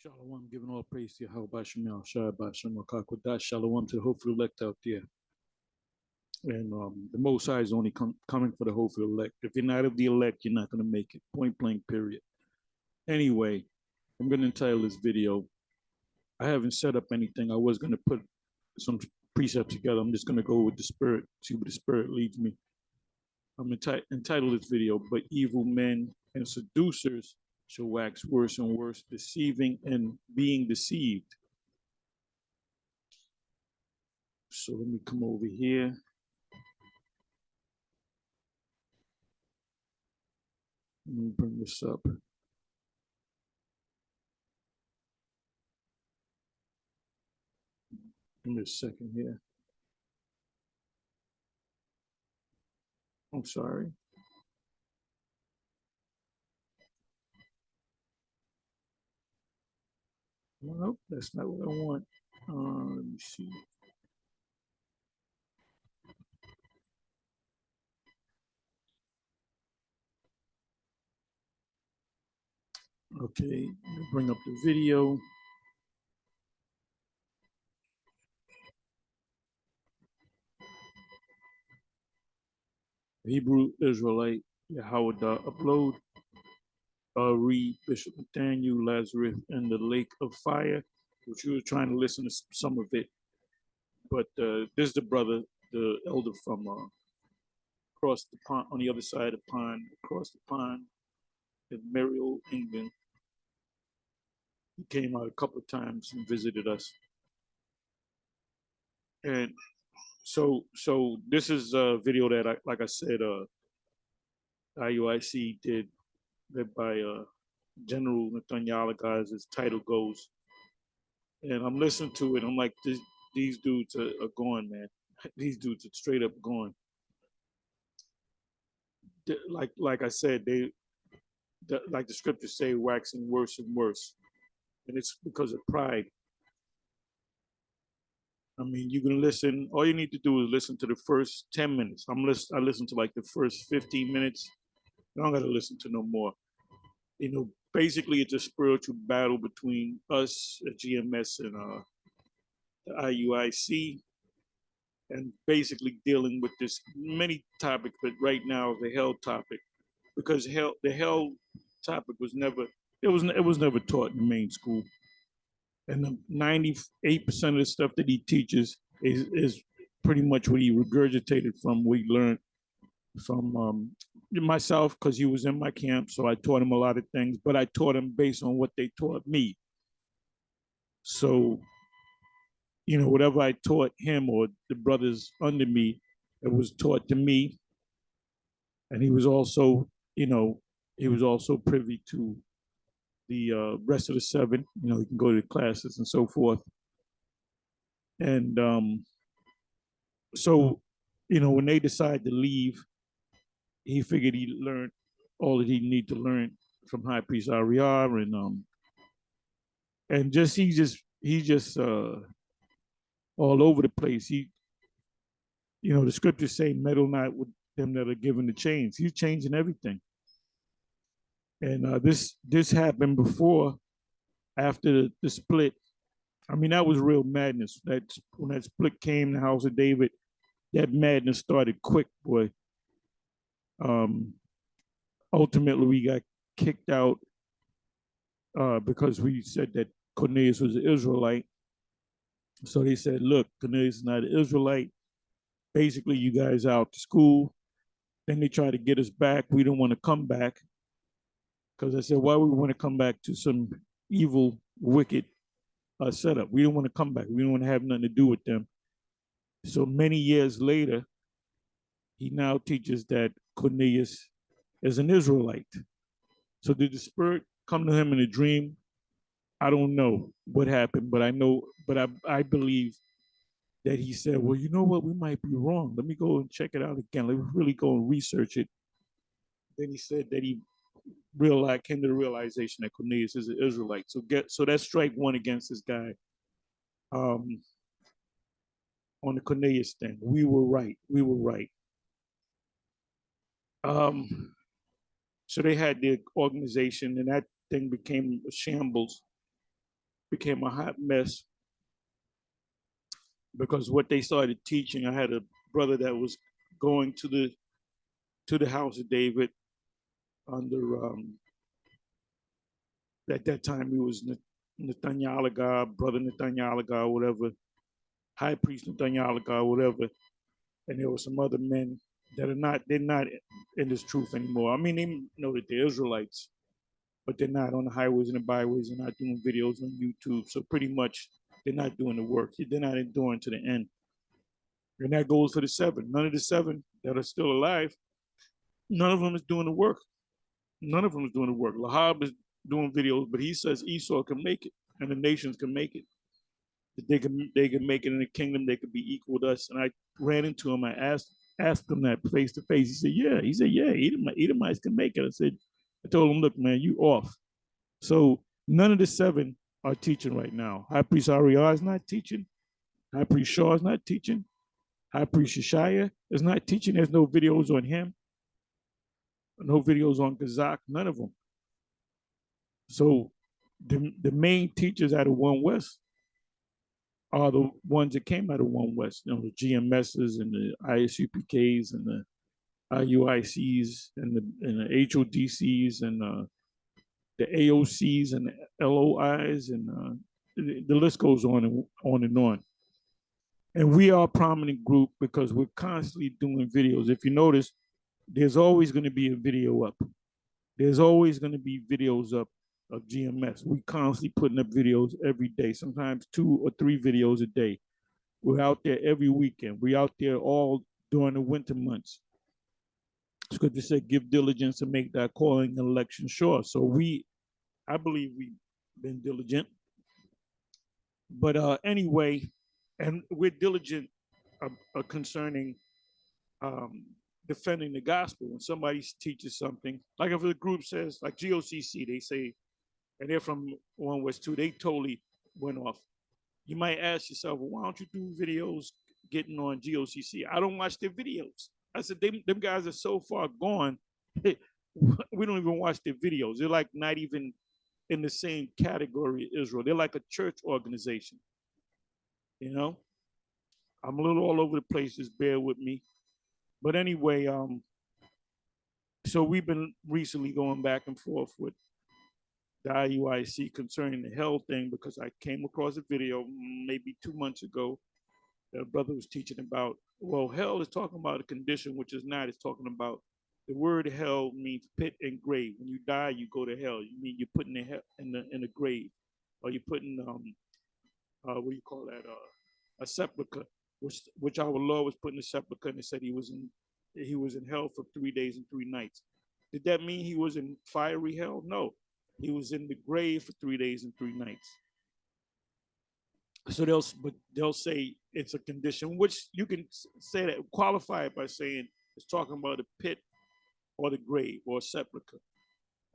Shalom, giving all praise to Yahweh Shemel, Shai Bashem, Wakakwadash, Shalom to the hopeful elect out there. And the Most High is only coming for the hopeful elect. If you're not of the elect, you're not going to make it. Point blank, period. Anyway, I'm going to entitle this video. I haven't set up anything. I was going to put some precepts together. I'm just going to go with the Spirit, see where the Spirit leads me. I'm entitled this video, But Evil Men and Seducers shall wax worse and worse, deceiving and being deceived. So let me come over here. Let me bring this up. Give me a second here. I'm sorry. Nope, that's not what I want. Let me see. Okay, let me bring up the video. Hebrew Israelite Yahweh upload. Read Bishop Nathaniel Lazarus in the Lake of Fire, which you were trying to listen to some of it. But this is the brother, the elder from across the pond, on the other side of the pond, across the pond in Merrill, England. He came out a couple of times and visited us. And so this is a video that, like I said, IUIC did that by General Nathaniel, as his title goes. And I'm listening to it. I'm like, these dudes are going, man. These dudes are straight up going. Like I said, like the scriptures say, waxing worse and worse. And it's because of pride. I mean, you can listen. All you need to do is listen to the first 10 minutes. I listen to like the first 15 minutes. I don't got to listen to no more. You know, basically, it's a spiritual battle between us at GMS and the IUIC, and basically dealing with this many topics. But right now, the hell topic, because the hell topic was never never taught in the main school. And 98% of the stuff that he teaches is pretty much what he regurgitated from what he learned from myself, because he was in my camp. So I taught him a lot of things, but I taught him based on what they taught me. So, you know, whatever I taught him or the brothers under me, it was taught to me. And he was also, you know, he was also privy to the rest of the seven. You know, he can go to classes and so forth. And so, you know, when they decided to leave, he figured he learned all that he needed to learn from High Priest Ariar, and just he just all over the place. He, you know, the scriptures say, "Meddle not with them that are given the chains." He's changing everything. And this happened before, after the split. I mean, that was real madness. That when that split came, the House of David, that madness started quick, boy. Ultimately, we got kicked out because we said that Cornelius was an Israelite. So they said, look, Cornelius is not an Israelite. Basically, you guys are out to school. Then they tried to get us back. We didn't want to come back because I said, why would we want to come back to some evil, wicked setup? We don't want to come back. We don't want to have nothing to do with them. So many years later, he now teaches that Cornelius is an Israelite. So did the Spirit come to him in a dream? I don't know what happened, but I know, but I believe that he said, well, you know what, we might be wrong. Let me go and check it out again. Let me really go and research it. Then he said that he came to the realization that Cornelius is an Israelite. So that's strike one against this guy. On the Cornelius thing, we were right. We were right. So they had the organization, and that thing became a shambles. became a hot mess because what they started teaching, I had a brother that was going to the house of David under at that time he was Nathaniah, brother Nathaniah, whatever, high priest Nathaniah, whatever, and there were some other men that are not they're not in this truth anymore. I mean, they know that they're Israelites, but they're not on the highways and the byways. They're not doing videos on YouTube. So pretty much they're not doing the work. They're not enduring to the end. And that goes for the seven. None of the seven that are still alive, none of them is doing the work. None of them is doing the work. Lahab is doing videos, but he says Esau can make it and the nations can make it. They can make it in the kingdom. They could be equal with us. And I ran into him. I asked him that face to face. He said, "Yeah." He said, "Yeah. Edomites can make it." I told him, "Look, man, you off." So none of the seven are teaching right now. High Priest Ariah is not teaching. High Priest Shaw is not teaching. High Priest Shishaya is not teaching. There's no videos on him. No videos on Kazak. None of them. So the main teachers out of One West are the ones that came out of One West. You know, the GMSs and the ISUPKs and the IUICs and the HODCs and the AOCs and the LOIs and the list goes on and on and on. And we are a prominent group because we're constantly doing videos. If you notice, there's always going to be a video up. There's always going to be videos up of GMS. We constantly putting up videos every day, sometimes 2 or 3 videos a day. We're out there every weekend. We're out there all during the winter months. Because they said, give diligence and make that calling and election sure. So I believe we've been diligent. But anyway, and we're diligent concerning defending the gospel. When somebody teaches something, like if a group says, like GOCC, they say, and they're from One West 2, they totally went off. You might ask yourself, well, why don't you do videos getting on GOCC? I don't watch their videos. I said, them guys are so far gone, we don't even watch their videos. They're like not even in the same category as Israel. They're like a church organization. You know, I'm a little all over the place. Just bear with me. But anyway, so we've been recently going back and forth with the IUIC concerning the hell thing because I came across a video maybe 2 months ago. The brother was teaching about, well, hell is talking about a condition, which is not. It's talking about the word hell means pit and grave. When you die, you go to hell. You mean you're putting in the grave, or you're putting what do you call that? A sepulcher, which our Lord was putting a sepulcher, and it said he was in hell for 3 days and 3 nights. Did that mean he was in fiery hell? No, he was in the grave for 3 days and 3 nights. So they'll say it's a condition, which you can say that, qualify it by saying it's talking about a pit or the grave or a sepulcher.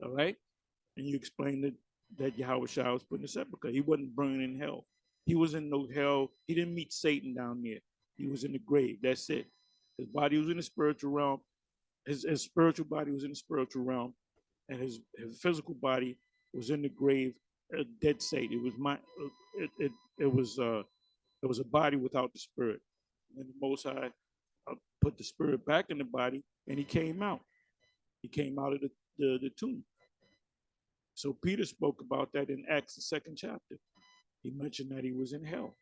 All right, and you explain that Yahweh Shah was putting a sepulcher. He wasn't burning in hell. He was in no hell. He didn't meet Satan down there. He was in the grave. That's it. His body was in the spiritual realm. His spiritual body was in the spiritual realm, and his physical body was in the grave, a dead state. It was it was a body without the spirit. And the Most High put the spirit back in the body, and he came out. He came out of the tomb. So Peter spoke about that in Acts, the 2nd chapter. He mentioned that he was in hell.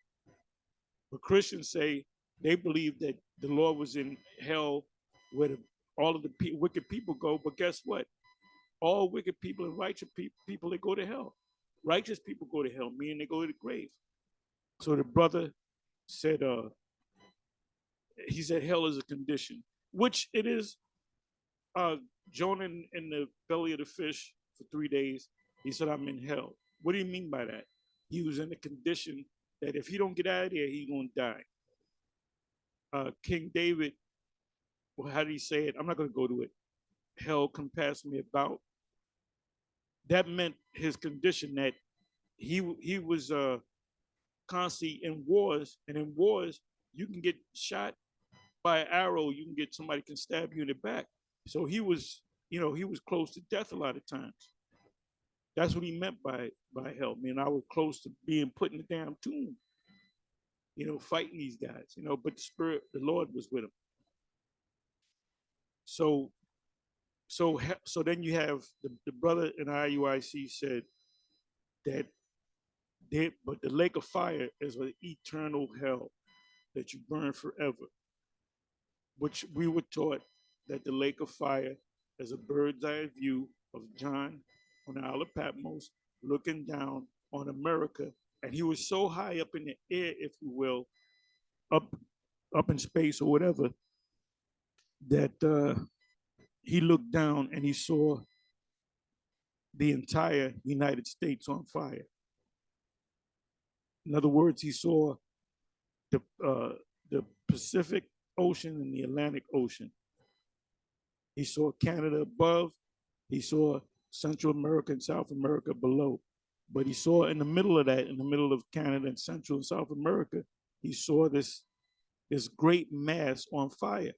But Christians say they believe that the Lord was in hell where all of the wicked people go. But guess what? All wicked people and righteous people, they go to hell. Righteous people go to hell, meaning they go to the grave. So the brother said, he said hell is a condition, which it is. Jonah in the belly of the fish for 3 days. He said, I'm in hell. What do you mean by that? He was in a condition that if he don't get out of there, he's going to die. King David, well, how did he say it? I'm not going to go to it. Hell compassed me about. That meant his condition that he was constantly in wars, and in wars you can get shot by an arrow. You can get somebody can stab you in the back. So he was, he was close to death a lot of times. That's what he meant by help. Man, I was close to being put in the damn tomb, fighting these guys, but the spirit, the Lord was with him. So so then you have the brother in IUIC said that but the lake of fire is an eternal hell that you burn forever, which we were taught that the lake of fire is a bird's eye view of John on the Isle of Patmos looking down on America. And he was so high up in the air, if you will, up up in space or whatever, that he looked down and he saw the entire United States on fire. In other words, he saw the the Pacific Ocean and the Atlantic Ocean. He saw Canada above. He saw Central America and South America below. But he saw in the middle of that, in the middle of Canada and Central and South America, he saw this great mass on fire.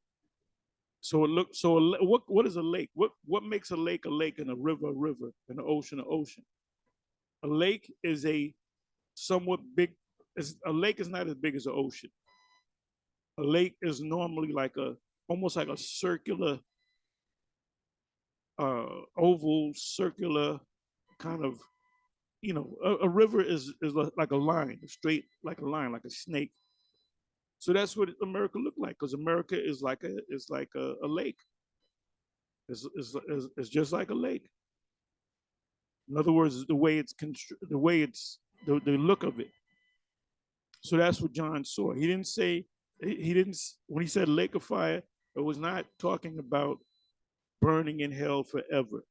So it looked. So what is a lake? What makes a lake and a river, and an ocean an ocean? A lake is a somewhat big. A lake is not as big as an ocean. A lake is normally like almost like a circular, oval, circular kind of. A river is like a line, straight like a line, like a snake. So that's what America looked like, because America is like a lake. It's just like a lake. In other words, the way it's the look of it. So that's what John saw. He didn't say he didn't when he said lake of fire. It was not talking about burning in hell forever.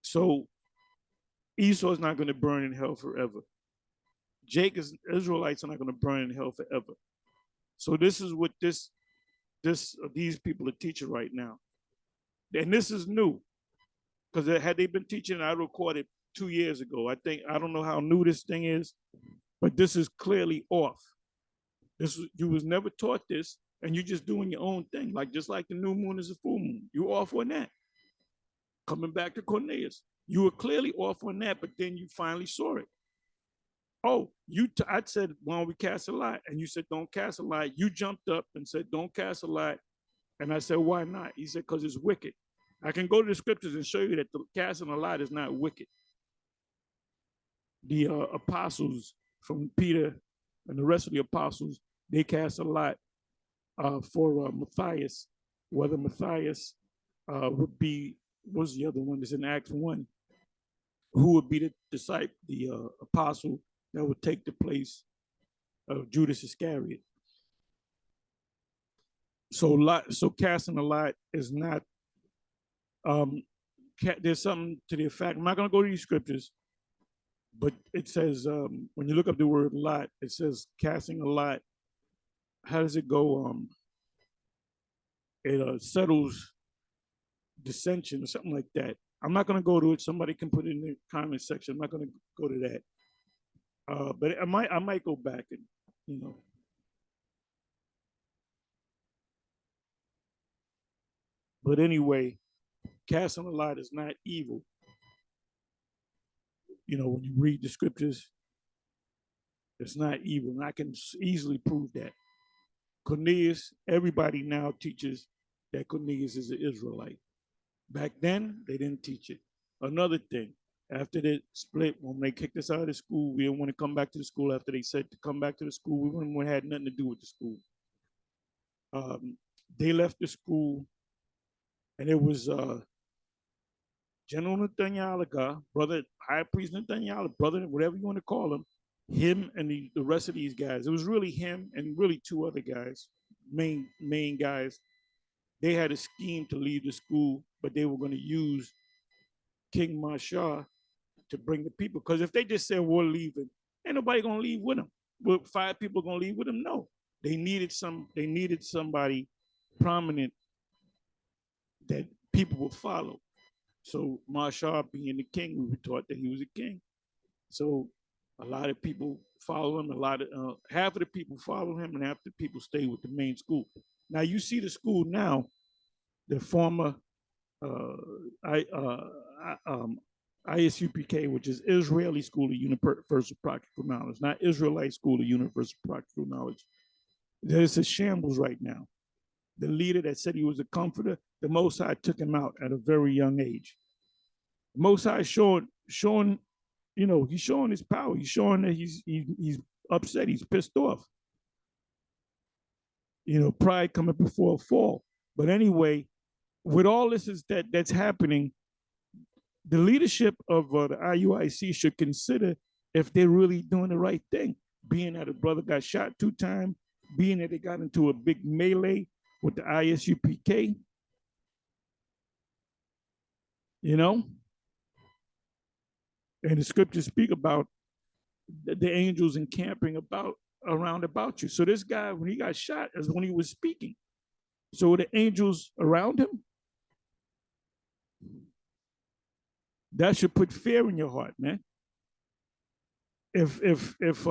So Esau is not going to burn in hell forever. Jacob's Israelites are not going to burn in hell forever. So this is what these people are teaching right now, and this is new, because had they been teaching, I recorded 2 years ago. I don't know how new this thing is, but this is clearly off. You was never taught this, and you're just doing your own thing, just like the new moon is a full moon. You off on that. Coming back to Cornelius, you were clearly off on that, but then you finally saw it. Oh, I said, why don't we cast a lot? And you said, don't cast a lot. You jumped up and said, don't cast a lot. And I said, why not? He said, because it's wicked. I can go to the scriptures and show you that the casting a lot is not wicked. The apostles from Peter and the rest of the apostles, they cast a lot for Matthias, whether Matthias would be, what's the other one that's in Acts 1, who would be the disciple, the apostle that would take the place of Judas Iscariot. So casting a lot is not, there's something to the effect, I'm not going to go to these scriptures, but it says, when you look up the word lot, it says casting a lot. How does it go? It settles dissension or something like that. I'm not going to go to it. Somebody can put it in the comment section. I'm not going to go to that. But I might go back and. But anyway, casting a lot is not evil. When you read the scriptures, it's not evil. And I can easily prove that. Cornelius, everybody now teaches that Cornelius is an Israelite. Back then, they didn't teach it. Another thing, after the split, when they kicked us out of the school, we didn't want to come back to the school after they said to come back to the school. We wouldn't had nothing to do with the school. They left the school, and it was General Nathaniel, brother, High Priest Nathaniel, brother, whatever you want to call him and the rest of these guys. It was really him and really two other guys, main guys. They had a scheme to leave the school, but they were going to use King Marshall to bring the people. Because if they just said we're leaving, ain't nobody going to leave with them. Well, 5 people going to leave with them? No. They needed somebody prominent that people would follow. So Marshall, being the king, we were taught that he was a king. So a lot of people follow him. Half of the people follow him, and half the people stay with the main school. Now you see the school now. The former ISUPK, which is Israeli School of Universal Practical Knowledge, not Israelite School of Universal Practical Knowledge. There's a shambles right now. The leader that said he was a comforter, the Most High took him out at a very young age. The Most High showing, he's showing his power. He's showing that he's upset. He's pissed off. Pride coming before a fall. But anyway, with all this that's happening, the leadership of the IUIC should consider if they're really doing the right thing. Being that a brother got shot 2 times, being that they got into a big melee with the ISUPK, and the scriptures speak about the angels encamping around about you. So this guy, when he got shot, is when he was speaking. So the angels around him, that should put fear in your heart, man. If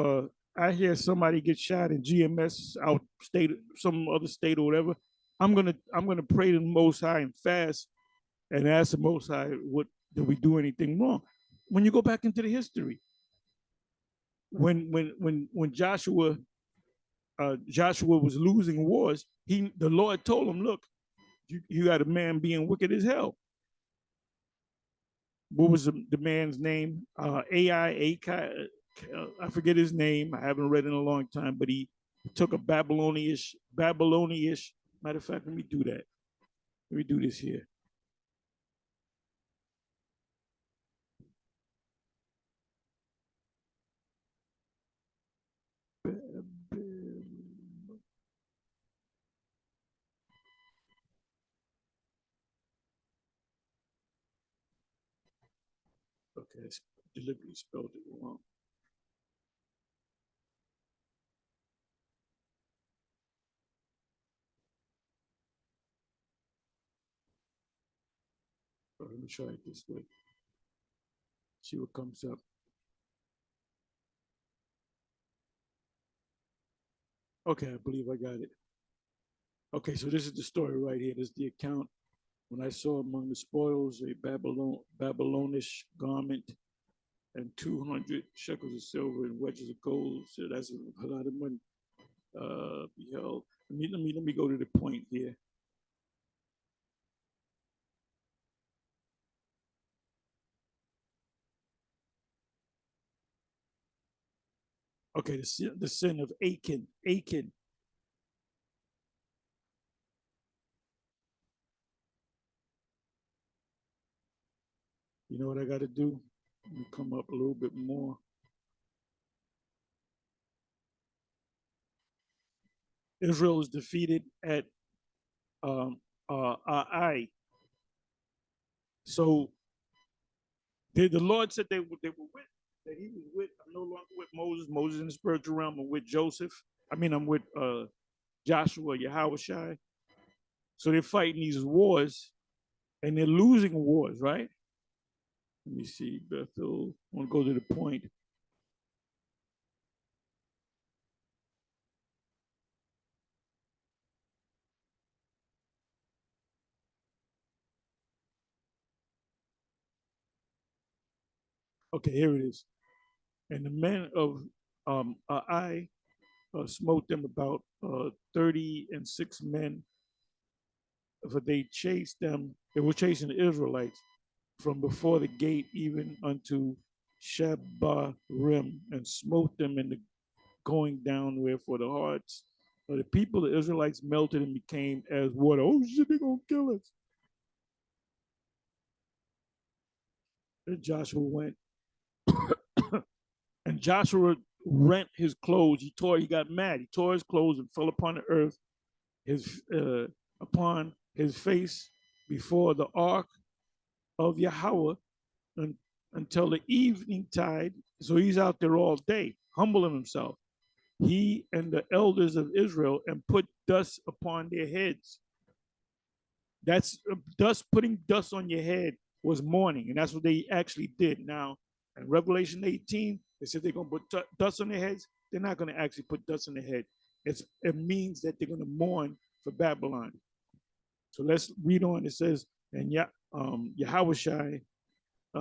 I hear somebody get shot in GMS out state, some other state or whatever, I'm gonna pray to the Most High and fast and ask the Most High, what did we do anything wrong? When you go back into the history, when Joshua was losing wars, the Lord told him, look, you got a man being wicked as hell. What was the man's name? I forget his name. I haven't read in a long time, but he took a Babylonish. Matter of fact, let me do that. Let me do this here. Okay, I deliberately spelled it wrong. Let me try it this way. See what comes up. Okay, I believe I got it. Okay, so this is the story right here. This is the account. When I saw among the spoils a Babylonish garment and 200 shekels of silver and wedges of gold. So that's a lot of money. Beheld. Let me go to the point here. Okay, the sin of Achan. Achan. You know what I got to do? Let me come up a little bit more. Israel is defeated at Ai. So the Lord said they were with, that he was with. I'm no longer with Moses. Moses in the spiritual realm. I'm with Joseph. I'm with Joshua, Yahushai. So they're fighting these wars, and they're losing wars, right? Let me see, Bethel. I want to go to the point. Okay, here it is. And the men of Ai smote them about 36 men, for they chased them. They were chasing the Israelites from before the gate even unto Shebarim, and smote them in the going down where for the hearts of the people, the Israelites melted and became as water. Oh shit, they're gonna kill us. And Joshua went, and Joshua rent his clothes. He got mad. He tore his clothes and fell upon the earth, upon his face before the ark of Yahweh, and, until the evening tide. So he's out there all day, humbling himself. He and the elders of Israel, and put dust upon their heads. That's dust. Putting dust on your head was mourning, and that's what they actually did. Now, in Revelation 18, they said they're going to put dust on their heads. They're not going to actually put dust on their head. It means that they're going to mourn for Babylon. So let's read on. It says, and Yahushai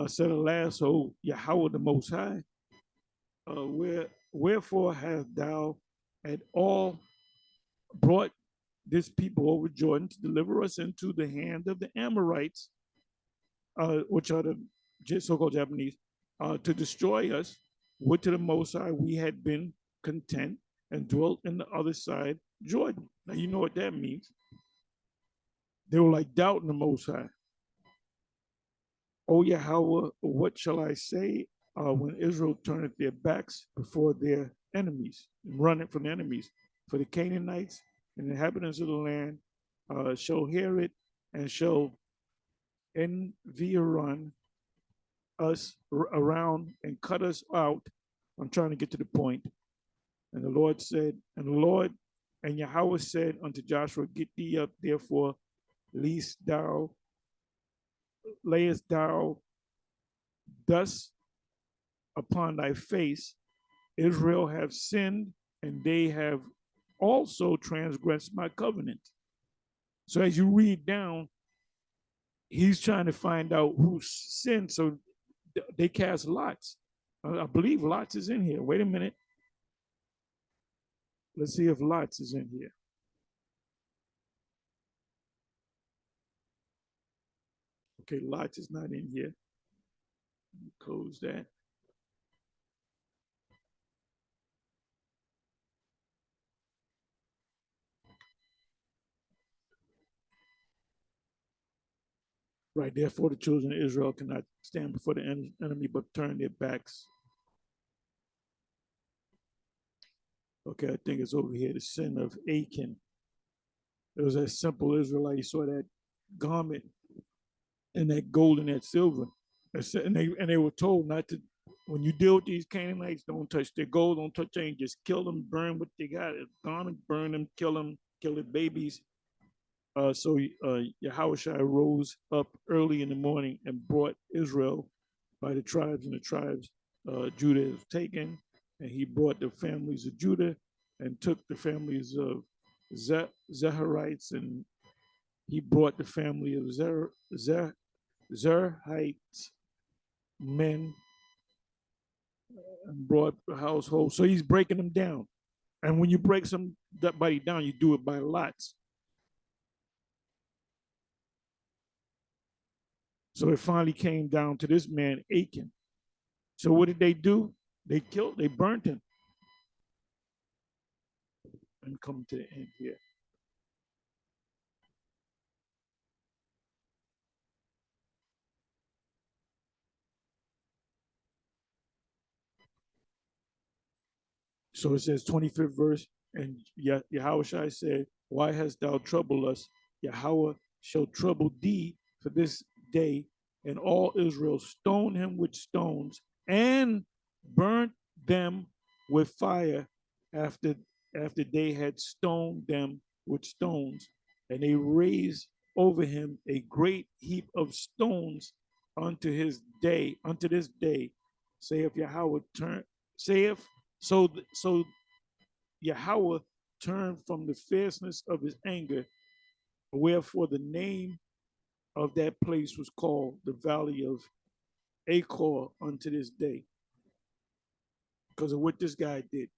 said alas, O Yahweh the Most High, wherefore hast thou at all brought this people over Jordan to deliver us into the hand of the Amorites, which are the so-called Japanese, to destroy us? Would to the Most High we had been content and dwelt in the other side Jordan. Now you know what that means. They were like doubting the Most High. Oh Yahweh, what shall I say when Israel turneth their backs before their enemies, running from the enemies? For the Canaanites and the inhabitants of the land shall hear it and shall environ us around and cut us out. I'm trying to get to the point. And the Lord said, and Yahweh said unto Joshua, get thee up, therefore, lest thou layest thou thus upon thy face. Israel have sinned, and they have also transgressed my covenant. So as you read down, he's trying to find out who sinned. So they cast lots. I believe lots is in here. Wait a minute. Let's see if lots is in here. Okay, lots is not in here. Close that. Right, therefore the children of Israel cannot stand before the enemy, but turn their backs. Okay, I think it's over here, the sin of Achan. It was that simple Israelite. You saw that garment and that gold and that silver. And they were told not to, when you deal with these Canaanites, don't touch their gold, don't touch anything, just kill them, burn what they got. Garment, burn them, kill their babies. So Yahushua rose up early in the morning and brought Israel by the tribes, and the tribes Judah is taken, and he brought the families of Judah and took the families of Zerhites, and he brought the family of Zerhites men and brought the household. So he's breaking them down. And when you break somebody down, you do it by lots. So it finally came down to this man, Achan. So what did they do? They burnt him. And come to the end here. So it says 25th verse, and Yahweh said, why hast thou troubled us? Yahweh shall trouble thee for this day, and all Israel stoned him with stones and burnt them with fire after they had stoned them with stones, and they raised over him a great heap of stones unto this day, saith Yahweh saith so Yahweh turned from the fierceness of his anger, wherefore the name of that place was called the Valley of Achor unto this day, because of what this guy did.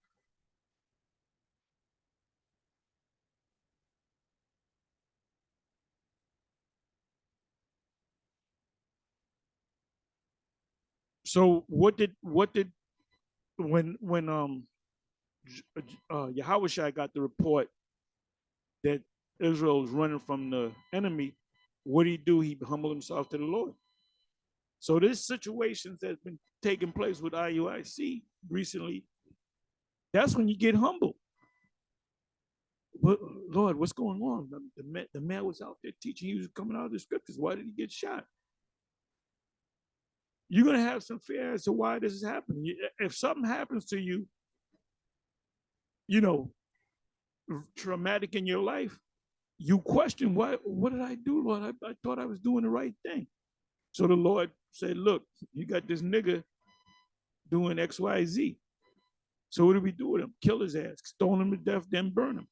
So what did when Yahweh got the report that Israel was running from the enemy, what did he do? He humbled himself to the Lord. So this situations that's been taking place with IUIC recently, that's when you get humble. But Lord, what's going on? The man was out there teaching. He was coming out of the scriptures. Why did he get shot? You're going to have some fear as to why this is happening. If something happens to you, you know, traumatic in your life, you question, what did I do, Lord? I thought I was doing the right thing. So the Lord said, look, you got this nigga doing X, Y, Z. So what do we do with him? Kill his ass, stone him to death, then burn him.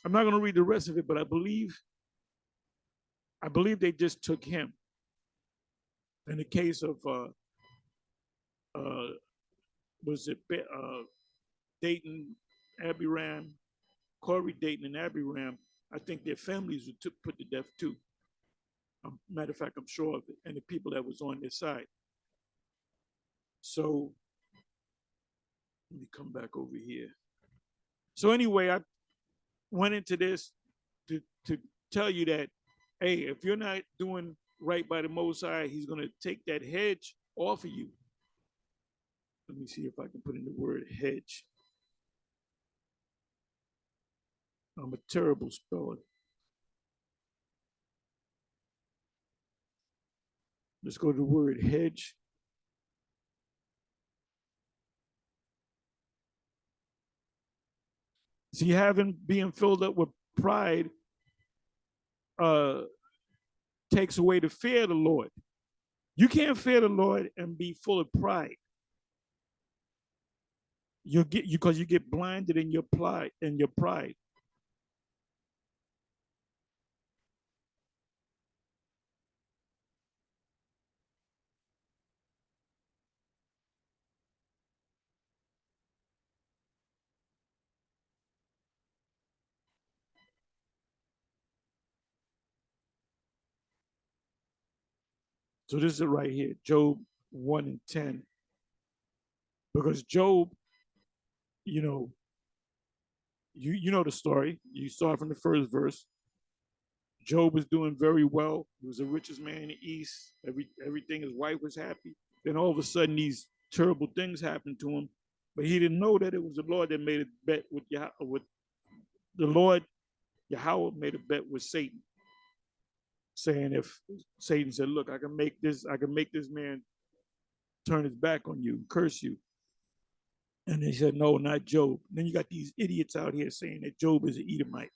I'm not going to read the rest of it, but I believe they just took him. In the case of uh, was it Dayton, Abiram, Corey Dayton, and Abiram? I think their families were put to death too. Matter of fact, I'm sure of it, and the people that was on their side. So let me come back over here. So anyway, I went into this to tell you that, hey, if you're not doing right by the Most High, He's going to take that hedge off of you. Let me see if I can put in the word hedge. I'm a terrible speller. Let's go to the word hedge. See, being filled up with pride uh, takes away the fear of the Lord. You can't fear the Lord and be full of pride. You'll get you because you get blinded in your pride. So this is it right here, Job 1:10. Because Job, you know, you know the story. You saw from the first verse. Job was doing very well. He was the richest man in the East. Everything, his wife was happy. Then all of a sudden, these terrible things happened to him. But he didn't know that it was the Lord that made a bet with the Lord. Yahweh made a bet with Satan, saying if Satan said, "Look, I can make this man turn his back on you, curse you," and they said, "No, not Job." And then you got these idiots out here saying that Job is an Edomite.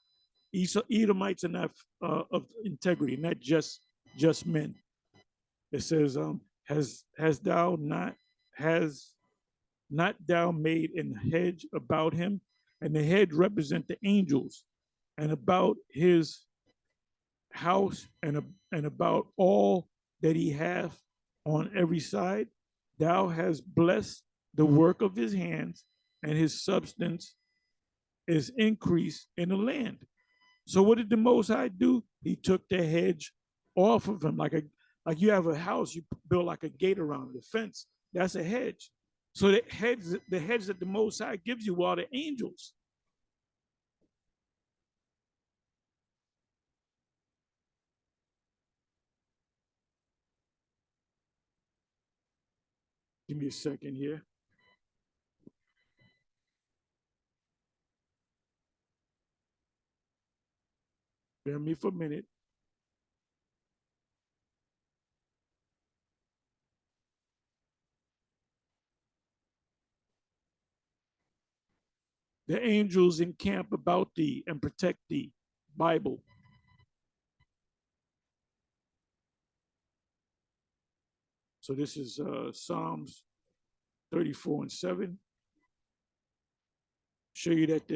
Edomites are not of integrity, not just men. It says, has not thou made an hedge about him, and the hedge represent the angels, and about his house, and about all that he hath on every side. Thou hast blessed the work of his hands, and his substance is increased in the land. So what did the Most High do? He took the hedge off of him, like you have a house, you build like a gate around the fence. That's a hedge. So the hedge that the Most High gives you are the angels. Give me a second here. Bear me for a minute. The angels encamp about thee and protect thee. Bible. So this is Psalms 34:7. Show you that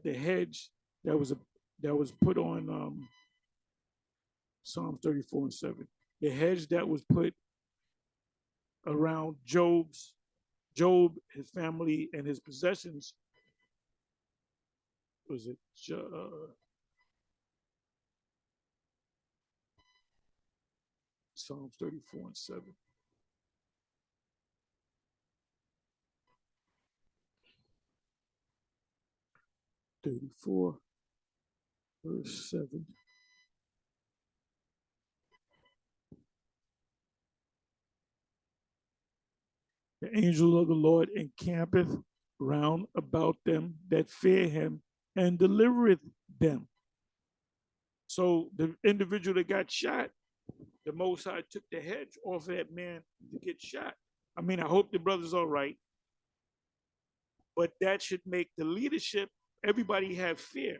the hedge that was a that was put on Psalm 34:7. The hedge that was put around Job, his family, and his possessions was it Psalms 34:7. 34 verse 7. The angel of the Lord encampeth round about them that fear him and delivereth them. So the individual that got shot, the Most High took the hedge off of that man to get shot. I mean, I hope the brother's all right, but that should make the leadership, everybody have fear.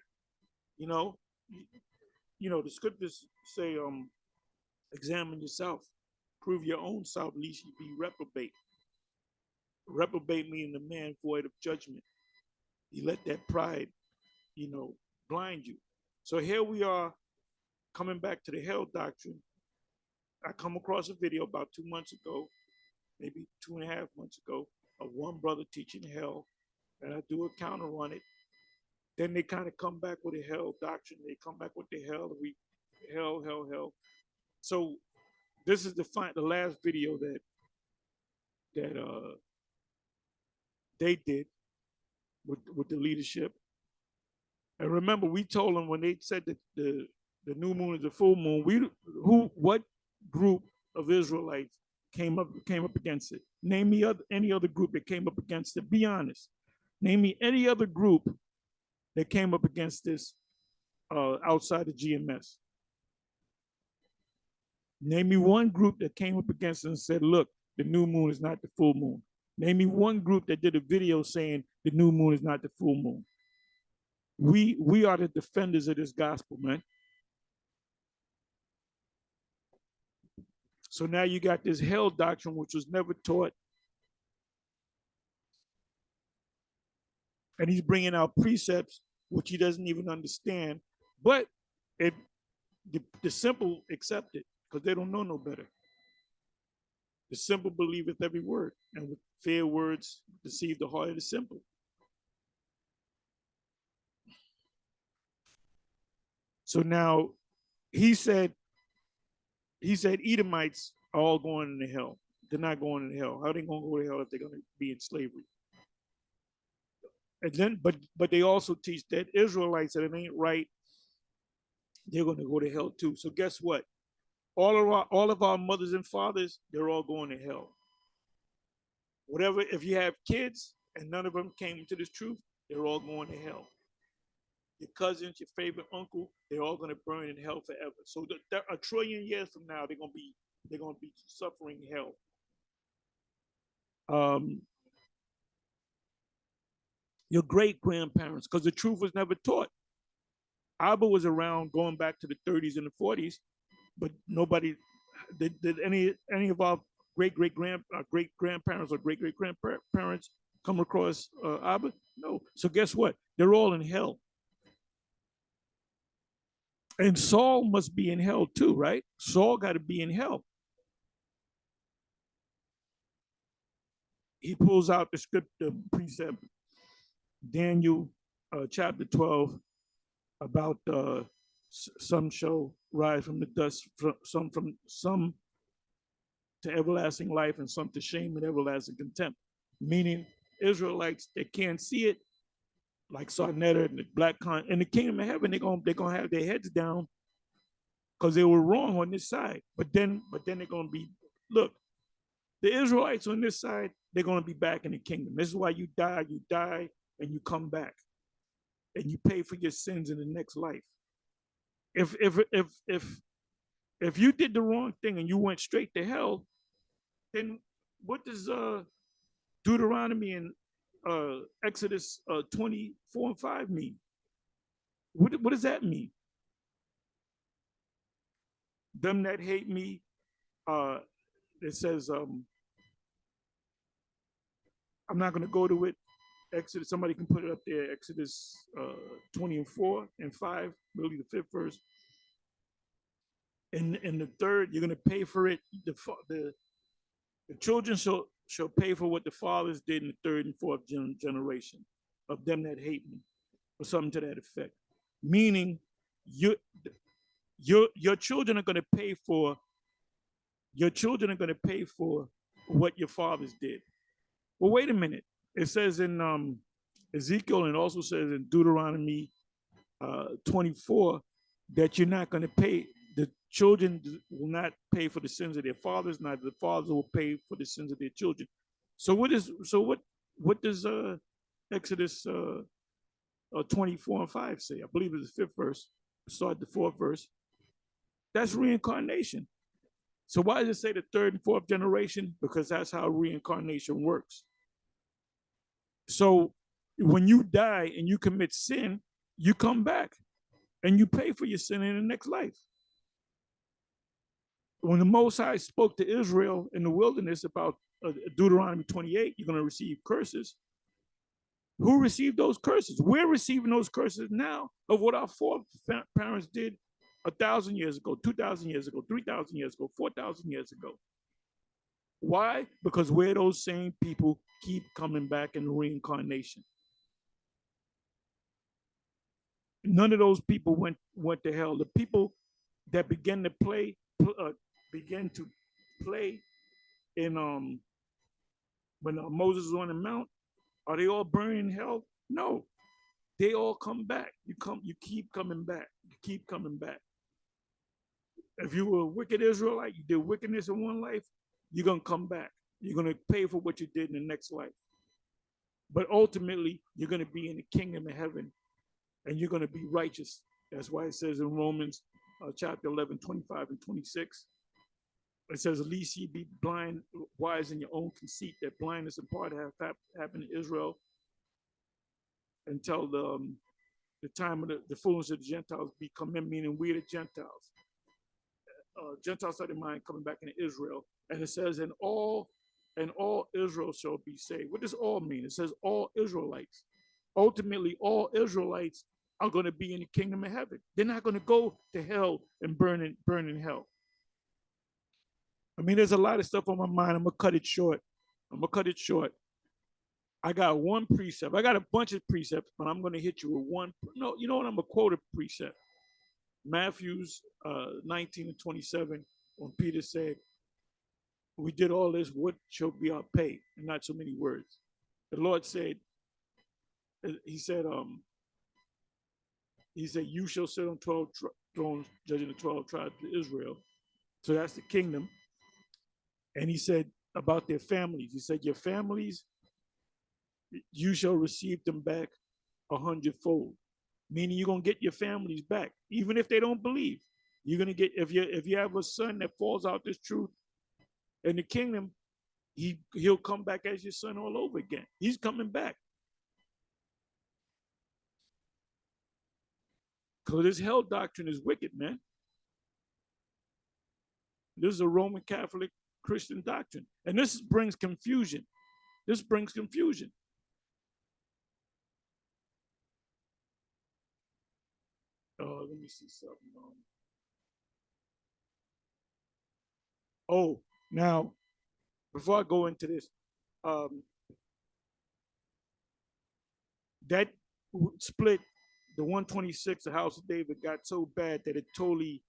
You know, the scriptures say, examine yourself, prove your own self, lest you be reprobate. Reprobate meaning the man void of judgment. You let that pride, you know, blind you. So here we are coming back to the hell doctrine. I come across a video about 2 months ago, maybe 2.5 months ago, of one brother teaching hell, and I do a counter on it. Then they kind of come back with a hell doctrine. They come back with the hell, hell. So this is the last video that they did with the leadership. And remember, we told them when they said that the new moon is the full moon, what group of Israelites came up against it? Name me any other group that came up against it. Be honest. Name me any other group that came up against this outside of GMS. Name me one group that came up against it and said, look, the new moon is not the full moon. Name me one group that did a video saying the new moon is not the full moon. We are the defenders of this gospel, man. So now you got this hell doctrine, which was never taught. And he's bringing out precepts, which he doesn't even understand. But the simple accept it because they don't know no better. The simple believeth every word, and with fair words deceive the heart of the simple. So now he said Edomites are all going into hell. They're not going into hell. How are they going to go to hell if they're going to be in slavery? And then, but they also teach that Israelites that it ain't right, they're going to go to hell too. So guess what? All of our mothers and fathers, they're all going to hell. Whatever, if you have kids and none of them came into this truth, they're all going to hell. Your cousins, your favorite uncle, they're all going to burn in hell forever. So a trillion years from now, they're going to be suffering hell. Your great grandparents, because the truth was never taught. Abba was around going back to the 30s and the 40s, but nobody did any of our great grandparents or great grandparents come across Abba? No. So guess what? They're all in hell. And Saul must be in hell too, right? Saul got to be in hell. He pulls out the script, the precept, Daniel chapter 12, about some shall rise from the dust, some to everlasting life, and some to shame and everlasting contempt. Meaning Israelites that can't see it, like Sarnetta and the Black in the kingdom of heaven, they're gonna have their heads down because they were wrong on this side. But then they're gonna be, look, the Israelites on this side, they're gonna be back in the kingdom. This is why you die and you come back. And you pay for your sins in the next life. If you did the wrong thing and you went straight to hell, then what does Deuteronomy and Exodus 24:5 mean? What does that mean? Them that hate me, it says, I'm not going to go to it. Exodus, somebody can put it up there, Exodus 20:4-5, really the 5th verse. And the 3rd, you're going to pay for it. The children shall pay for what the fathers did in the 3rd and 4th generation of them that hate me, or something to that effect. Meaning, your children are going to pay for. Your children are going to pay for what your fathers did. Well, wait a minute. It says in Ezekiel, and also says in Deuteronomy 24 that you're not going to pay. The children will not pay for the sins of their fathers, neither the fathers will pay for the sins of their children. So what does Exodus 24:5 say? I believe it's the 5th verse. Start the 4th verse. That's reincarnation. So why does it say the 3rd and 4th generation? Because that's how reincarnation works. So when you die and you commit sin, you come back and you pay for your sin in the next life. When the Most High spoke to Israel in the wilderness about Deuteronomy 28, you're going to receive curses. Who received those curses? We're receiving those curses now of what our foreparents did 1,000 years ago, 2,000 years ago, 3,000 years ago, 4,000 years ago. Why? Because we're those same people keep coming back in reincarnation. None of those people went to hell. The people that began to play in when Moses was on the mount, are they all burning in hell? No, they all come back. You keep coming back. You keep coming back. If you were a wicked Israelite, you did wickedness in one life, you're gonna come back. You're gonna pay for what you did in the next life. But ultimately, you're gonna be in the kingdom of heaven, and you're gonna be righteous. That's why it says in Romans chapter 11, 25 and 26, it says, at least ye be blind, wise in your own conceit, that blindness in part have happened to Israel until the time of the fullness of the Gentiles become in, meaning we the Gentiles. Gentiles started mind coming back into Israel. And it says, and all Israel shall be saved. What does all mean? It says all Israelites. Ultimately, all Israelites are going to be in the kingdom of heaven. They're not going to go to hell and burn in hell. I mean, there's a lot of stuff on my mind. I'm going to cut it short. I got one precept. I got a bunch of precepts, but I'm going to hit you with one. No, you know what? I'm going to quote a precept. Matthews 19 and 27, when Peter said, we did all this, what shall be our pay? And not so many words. The Lord said, he said, you shall sit on 12 thrones, judging the 12 tribes of Israel. So that's the kingdom. And he said about their families, he said, your families, you shall receive them back 100-fold. Meaning you're gonna get your families back, even if they don't believe. You're gonna get, if you have a son that falls out this truth in the kingdom, he'll come back as your son all over again. He's coming back. Because this hell doctrine is wicked, man. This is a Roman Catholic Christian doctrine. And this brings confusion. Let me see something. Now, before I go into this, that split, the 126, the House of David, got so bad that it totally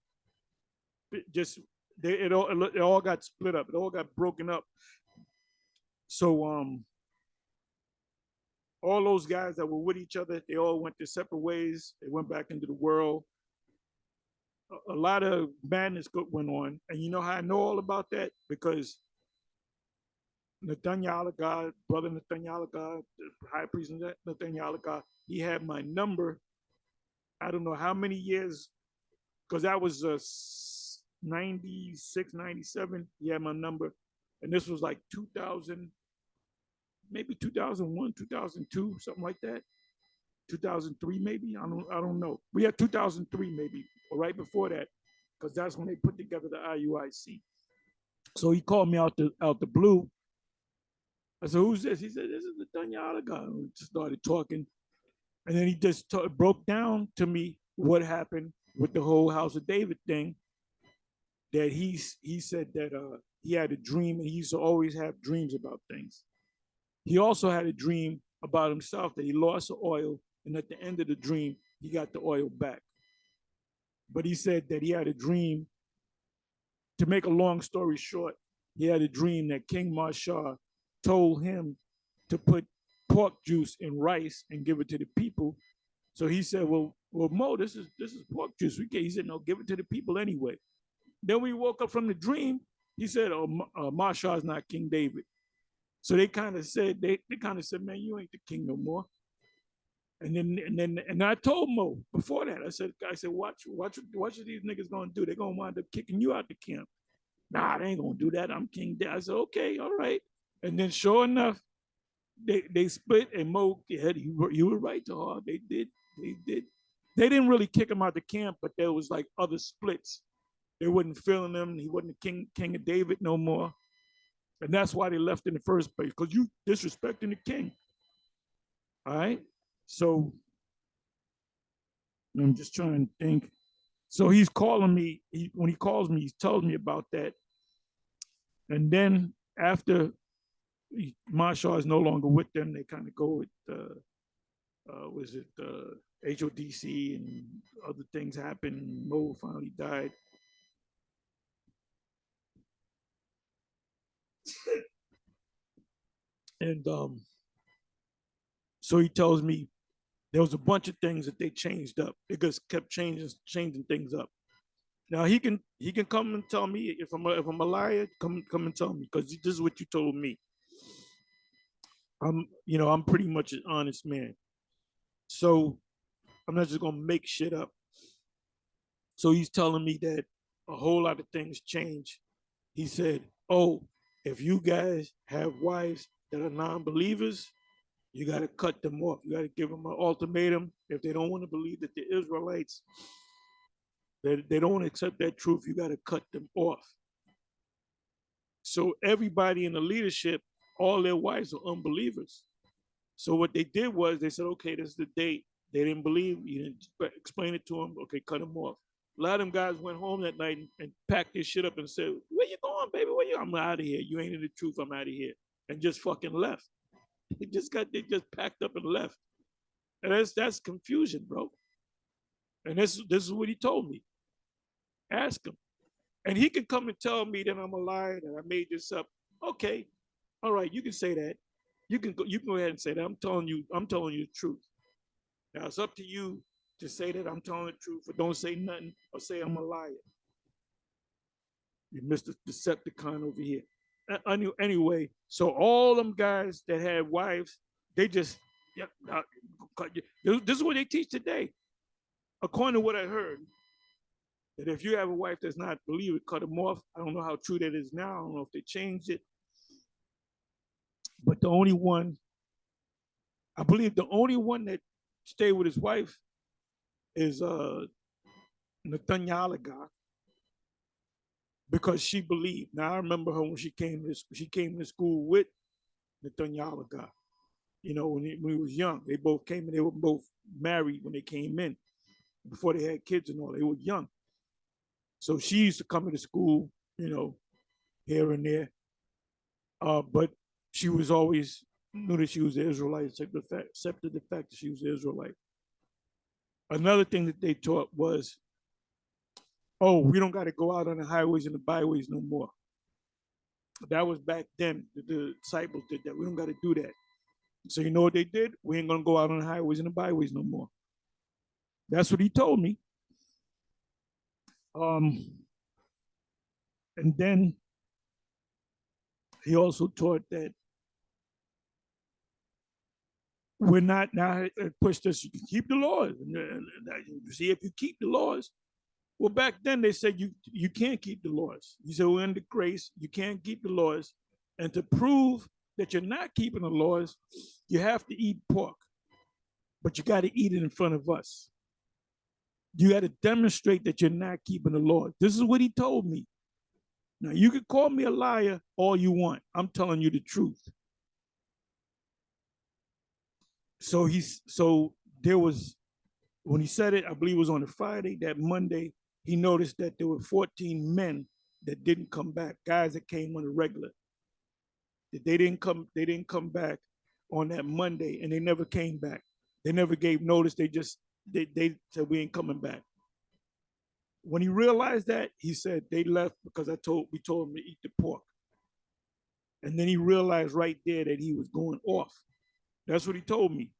it all got split up. It all got broken up. So all those guys that were with each other, they all went their separate ways. They went back into the world. A lot of madness went on. And you know how I know all about that? Because Nathaniel God, brother Nathaniel God, the high priest Nathaniel God, he had my number. I don't know how many years, because that was 96, 97. He had my number. And this was like 2000, maybe 2001, 2002, something like that. 2003, maybe. I don't know. We had 2003, maybe, or right before that, because that's when they put together the IUIC. So he called me out the blue. I said, "Who's this?" He said, "This is the Nathaniel guy." We just started talking, and then he just broke down to me what happened with the whole House of David thing. That he said that he had a dream, and he used to always have dreams about things. He also had a dream about himself that he lost the oil, and at the end of the dream, he got the oil back. But he said that he had a dream. To make a long story short, he had a dream that King Marshall told him to put pork juice in rice and give it to the people. So he said, well, Mo, this is pork juice. He said, no, give it to the people anyway. Then we woke up from the dream. He said, Marshall's not King David. So they kind of said, man, you ain't the king no more. And I told Mo before that, I said, watch what these niggas gonna do. They're gonna wind up kicking you out the camp. Nah, they ain't gonna do that. I'm King David. I said, okay, all right. And then sure enough, they split, and Mo, you were right, Tahar. They did. They didn't really kick him out the camp, but there was like other splits. They wasn't feeling him. He wasn't the king of David no more. And that's why they left in the first place, because you disrespecting the king. All right. So I'm just trying to think. So he's calling me. When he calls me, he's telling me about that. And then after Marshall is no longer with them, they kind of go with was it HODC and other things happened. Mo finally died. And so he tells me there was a bunch of things that they changed up. They just kept changing things up. Now he can come and tell me if I'm a liar. Come and tell me, because this is what you told me. I'm pretty much an honest man, so I'm not just gonna make shit up. So he's telling me that a whole lot of things change. He said, "Oh, if you guys have wives that are non-believers, you got to cut them off. You got to give them an ultimatum. If they don't want to believe that the Israelites, they don't want to accept that truth, you got to cut them off." So everybody in the leadership, all their wives are unbelievers. So what they did was they said, okay, this is the date. They didn't believe. You didn't explain it to them. Okay, cut them off. A lot of them guys went home that night and packed their shit up and said, "Where you going, baby? Where you? I'm out of here. You ain't in the truth. I'm out of here." And just fucking left. They just packed up and left. And that's confusion, bro. And this is what he told me. Ask him. And he can come and tell me that I'm a liar, that I made this up. Okay, all right, you can say that. You can go ahead and say that. I'm telling you the truth. Now it's up to you to say that I'm telling the truth, or don't say nothing, or say I'm a liar. You Mr. Decepticon over here. Anyway, so all them guys that had wives, they just yeah, this is what they teach today. According to what I heard, that if you have a wife that's not a believer, cut them off. I don't know how true that is now. I don't know if they changed it. But the only one, I believe the only one that stayed with his wife is Nathaniel, because she believed. Now I remember her when she came to school with Nathaniel. When he was young, they both came and they were both married when they came in. Before they had kids and all, they were young. So she used to come into school, here and there. But she was always knew that she was an Israelite, accepted the fact that she was an Israelite. Another thing that they taught was, oh, we don't got to go out on the highways and the byways no more. That was back then. The disciples did that. We don't got to do that. So you know what they did? We ain't gonna go out on the highways and the byways no more. That's what he told me. Um, and then he also taught that we're not now pushed us to keep the laws. And see, if you keep the laws, well, back then they said you can't keep the laws. You said we're under grace, you can't keep the laws, and to prove that you're not keeping the laws, you have to eat pork, but you got to eat it in front of us. You got to demonstrate that you're not keeping the laws. This is what he told me. Now you can call me a liar all you want. I'm telling you the truth. So there was, when he said it, I believe it was on a Friday. That Monday, he noticed that there were 14 men that didn't come back, guys that came on a regular. That they didn't come back on that Monday, and they never came back. They never gave notice. They said we ain't coming back. When he realized that, he said they left because we told him to eat the pork. And then he realized right there that he was going off. That's what he told me.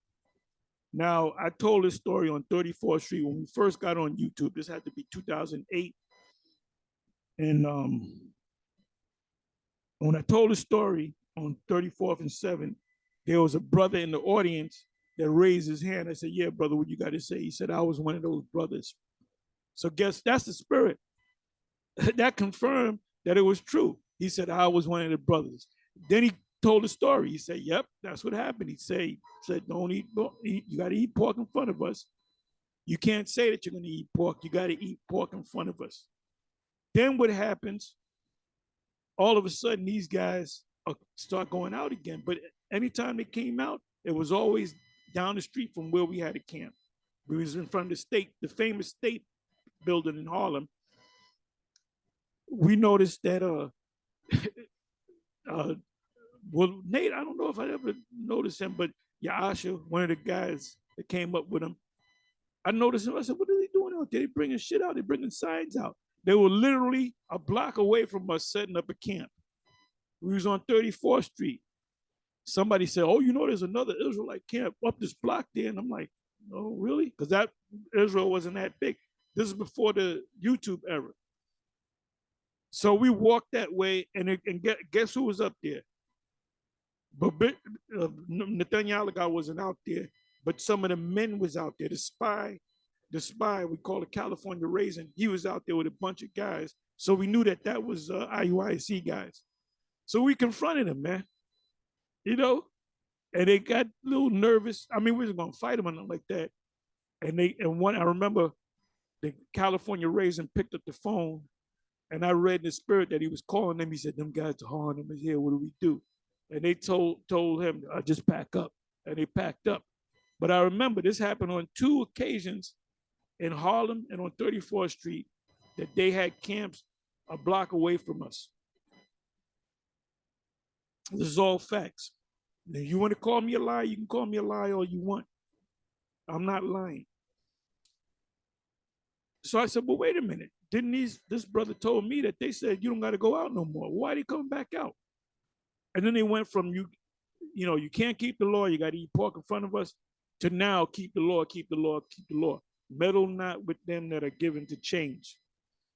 Now, I told this story on 34th Street when we first got on YouTube. This had to be 2008. And when I told the story on 34th and 7th, there was a brother in the audience that raised his hand. I said, yeah, brother, what you got to say? He said, I was one of those brothers. So guess that's the spirit. That confirmed that it was true. He said, I was one of the brothers. Then he told the story. He said, yep, that's what happened. He said, don't eat, you got to eat pork in front of us. You can't say that you're going to eat pork. You got to eat pork in front of us. Then what happens? All of a sudden, these guys start going out again. But anytime they came out, it was always down the street from where we had a camp. We was in front of the famous state building in Harlem, we noticed that uh well, Nate, I don't know if I ever noticed him, but Yasha, one of the guys that came up with him, I noticed him. I said, "What are they doing out there? They bringing shit out. They bringing signs out." They were literally a block away from us setting up a camp. We was on 34th Street. Somebody said, "Oh, you know, there's another Israelite camp up this block there," and I'm like, "No, really?" Because that Israel wasn't that big. This is before the YouTube era. So we walked that way, and guess who was up there? But Netanyahu wasn't out there, but some of the men was out there. The spy, we call it California Raisin, he was out there with a bunch of guys. So we knew that was IUIC guys. So we confronted him, man. You know, and they got a little nervous. I mean, we wasn't gonna fight them or nothing like that. And I remember the California Raisin picked up the phone, and I read in the spirit that he was calling them. He said, "Them guys are hard. Them is here. What do we do?" And they told him, "Just pack up," and they packed up. But I remember this happened on two occasions in Harlem and on 34th Street that they had camps a block away from us. This is all facts. Now, you want to call me a liar, you can call me a liar all you want. I'm not lying. So I said, "Well, wait a minute. Didn't this brother told me that they said you don't got to go out no more? Why are they coming back out?" And then they went from you can't keep the law, you got to eat pork in front of us, to now keep the law, keep the law, keep the law. Meddle not with them that are given to change.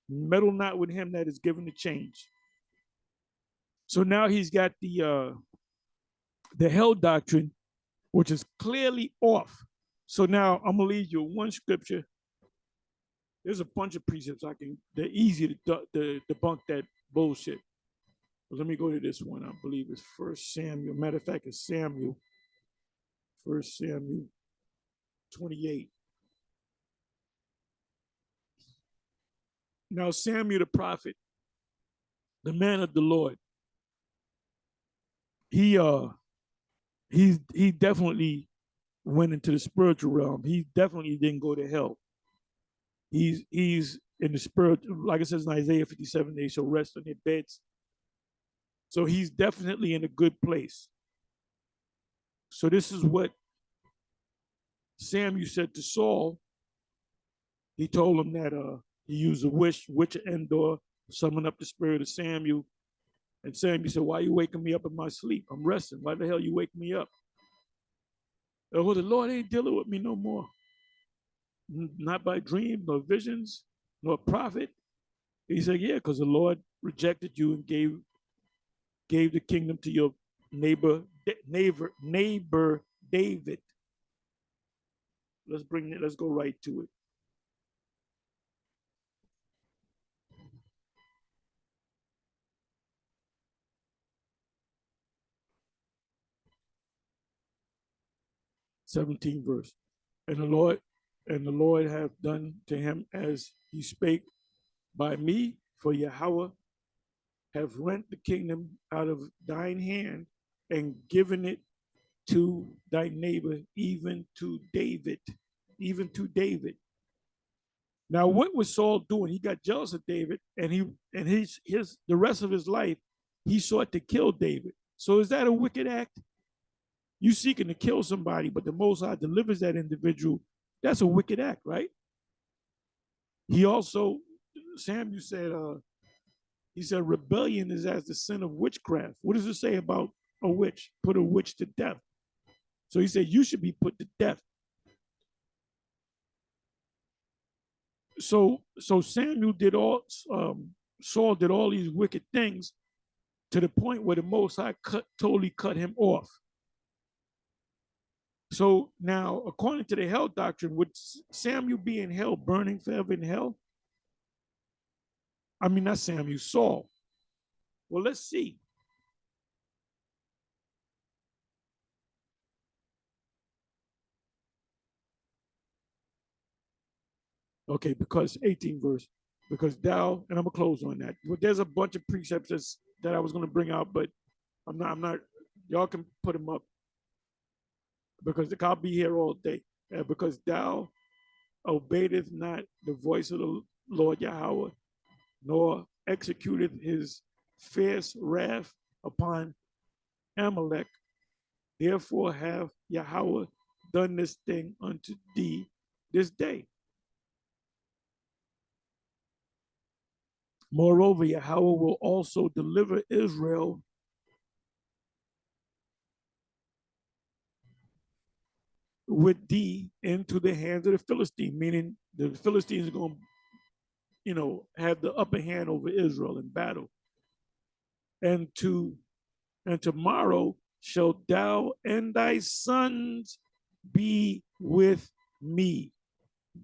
Meddle not with him that is given to change. So now he's got the hell doctrine, which is clearly off. So now I'm gonna leave you one scripture. There's a bunch of precepts they're easy to debunk that bullshit. But let me go to this one. I believe it's 1 Samuel. Matter of fact, it's Samuel. 1 Samuel 28. Now Samuel the prophet, the man of the Lord, he definitely went into the spiritual realm. He definitely didn't go to hell. He's in the spirit, like it says in Isaiah 57, they shall rest on their beds. So he's definitely in a good place. So this is what Samuel said to Saul. He told him that he used a witch of Endor, summon up the spirit of Samuel. And Samuel said, "Why are you waking me up in my sleep? I'm resting. Why the hell you wake me up?" "Oh, the Lord ain't dealing with me no more. Not by dreams, nor visions, nor prophet." He said, "Yeah, because the Lord rejected you and gave the kingdom to your neighbor David." Let's go right to it. '17 verse. And the Lord hath done to him as he spake by me, for Yahweh have rent the kingdom out of thine hand and given it to thy neighbor, even to David. Even to David. Now, what was Saul doing? He got jealous of David, and the rest of his life, he sought to kill David. So is that a wicked act? You seeking to kill somebody, but the Most High delivers that individual. That's a wicked act, right? He also, Samuel said, he said, rebellion is as the sin of witchcraft. What does it say about a witch? Put a witch to death. So he said, you should be put to death. So Samuel did Saul did all these wicked things to the point where the Most High totally cut him off. So now, according to the hell doctrine, would Samuel be in hell, burning forever in hell? I mean, not Samuel, Saul. Well, let's see. Okay, because 18 verse, because thou, and I'm gonna close on that. But there's a bunch of precepts that I was gonna bring out, but I'm not. Y'all can put them up because I'll be here all day. Because thou obeyedest not the voice of Lord Yahweh, nor executed his fierce wrath upon Amalek. Therefore have Yahweh done this thing unto thee this day. Moreover, Yahweh will also deliver Israel with thee into the hands of the Philistines, meaning the Philistines are going to, have the upper hand over Israel in battle. And tomorrow shalt thou and thy sons be with me.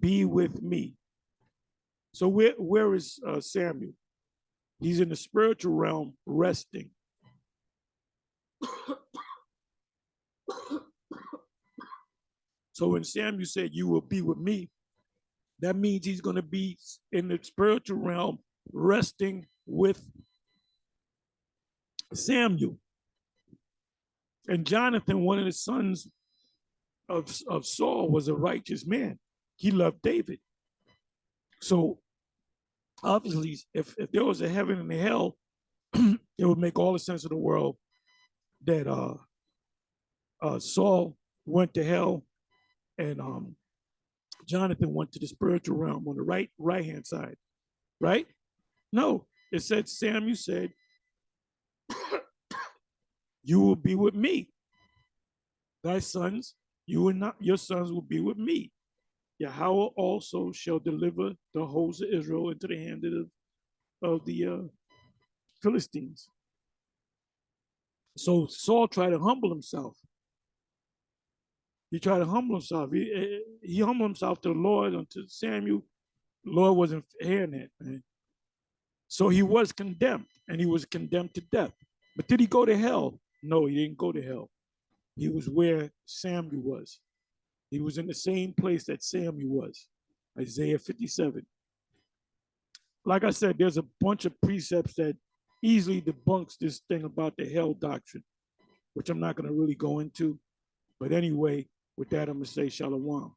Be with me. So where is Samuel? He's in the spiritual realm resting. So when Samuel said, you will be with me, that means he's going to be in the spiritual realm resting with Samuel. And Jonathan, one of the sons of Saul, was a righteous man. He loved David. So obviously, if there was a heaven and a hell, it would make all the sense of the world that Saul went to hell and Jonathan went to the spiritual realm on the right hand side, right? No, it said Samuel said, "You will be with me. Thy sons, you and not your sons will be with me. Yahweh also shall deliver the hosts of Israel into the hand of the Philistines." So Saul tried to humble himself. He tried to humble himself. He humbled himself to the Lord and to Samuel. The Lord wasn't hearing that, man. So he was condemned, and he was condemned to death. But did he go to hell? No, he didn't go to hell. He was where Samuel was. He was in the same place that Samuel was. Isaiah 57. Like I said, there's a bunch of precepts that easily debunks this thing about the hell doctrine, which I'm not going to really go into. But anyway, with that, I'm going to say shalom.